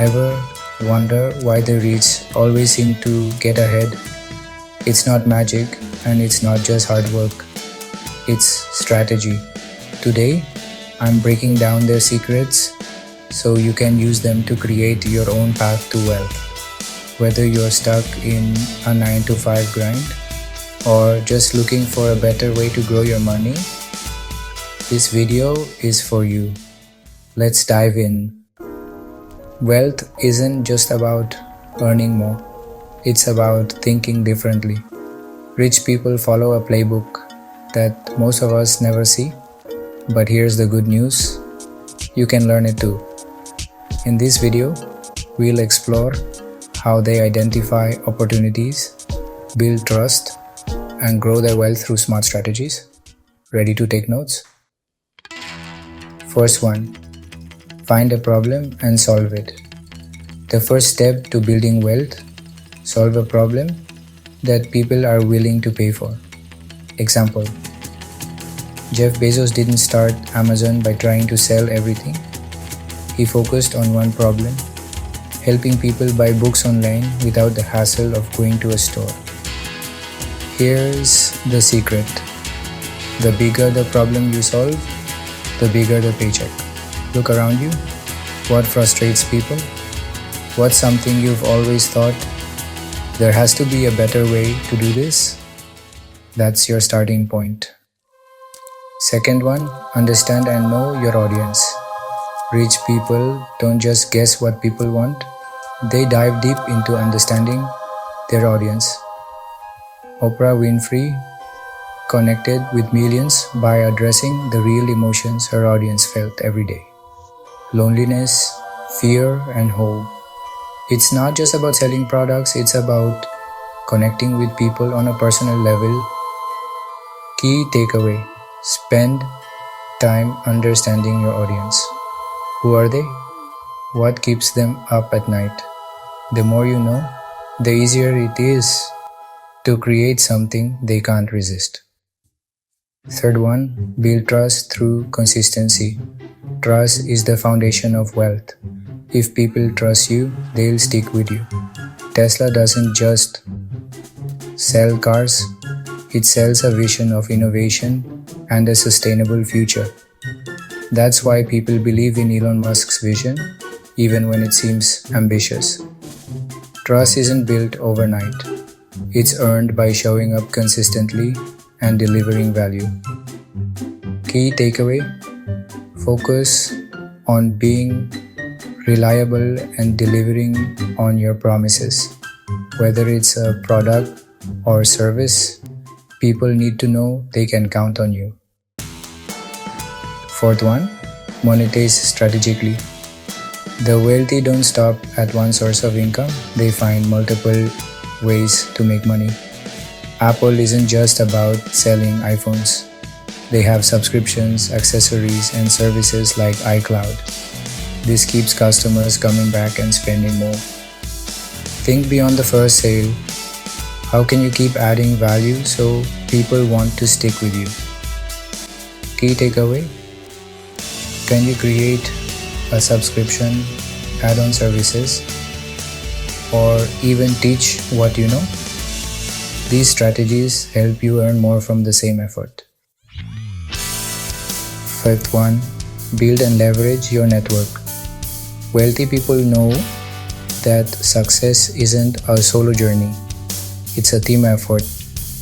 Ever wonder why the rich always seem to get ahead? It's not magic and it's not just hard work. It's strategy. Today, I'm breaking down their secrets so you can use them to create your own path to wealth. Whether you're stuck in a 9 to 5 grind or just looking for a better way to grow your money, this video is for you. Let's dive in. Wealth isn't just about earning more. It's about thinking differently. Rich people follow a playbook that most of us never see. But here's the good news. You can learn it too. In this video, we'll explore how they identify opportunities, build trust, and grow their wealth through smart strategies. Ready to take notes? First one, find a problem and solve it. The first step to building wealth, solve a problem that people are willing to pay for. Example, Jeff Bezos didn't start Amazon by trying to sell everything. He focused on one problem, helping people buy books online without the hassle of going to a store. Here's the secret. The bigger the problem you solve, the bigger the paycheck. Look around you. What frustrates people? What's something you've always thought, there has to be a better way to do this? That's your starting point. Second one, understand and know your audience. Rich people don't just guess what people want, they dive deep into understanding their audience. Oprah Winfrey connected with millions by addressing the real emotions her audience felt every day. Loneliness, fear, and hope. It's not just about selling products, it's about connecting with people on a personal level. Key takeaway, spend time understanding your audience. Who are they? What keeps them up at night? The more you know, the easier it is to create something they can't resist. Third one, build trust through consistency. Trust is the foundation of wealth. If people trust you, they'll stick with you. Tesla doesn't just sell cars, it sells a vision of innovation and a sustainable future. That's why people believe in Elon Musk's vision, even when it seems ambitious. Trust isn't built overnight. It's earned by showing up consistently and delivering value. Key takeaway, focus on being reliable and delivering on your promises. Whether it's a product or service, people need to know they can count on you. Fourth one, monetize strategically. The wealthy don't stop at one source of income, they find multiple ways to make money. Apple isn't just about selling iPhones. They have subscriptions, accessories, and services like iCloud. This keeps customers coming back and spending more. Think beyond the first sale. How can you keep adding value so people want to stick with you? Key takeaway, can you create a subscription, add-on services, or even teach what you know? These strategies help you earn more from the same effort. Fifth one, build and leverage your network. Wealthy people know that success isn't a solo journey. It's a team effort.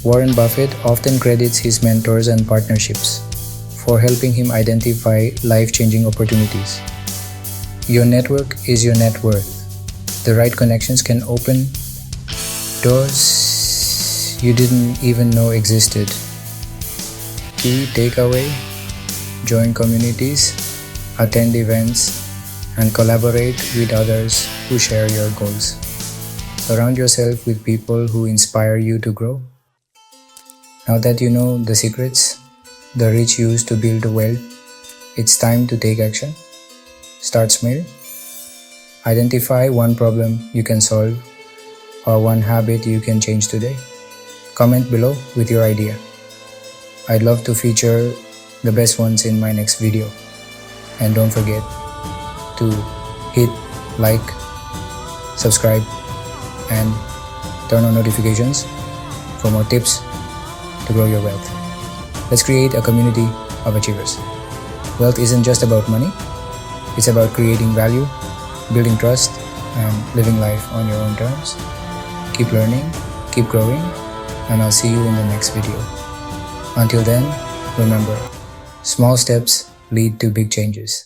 Warren Buffett often credits his mentors and partnerships for helping him identify life-changing opportunities. Your network is your net worth. The right connections can open doors you didn't even know existed. Key takeaway, join communities, attend events, and collaborate with others who share your goals. Surround yourself with people who inspire you to grow. Now that you know the secrets the rich use to build wealth, it's time to take action. Start small. Identify one problem you can solve or one habit you can change today. Comment below with your idea. I'd love to feature the best ones in my next video. And don't forget to hit like, subscribe, and turn on notifications for more tips to grow your wealth. Let's create a community of achievers. Wealth isn't just about money, it's about creating value, building trust, and living life on your own terms. Keep learning, keep growing, and I'll see you in the next video. Until then, remember, small steps lead to big changes.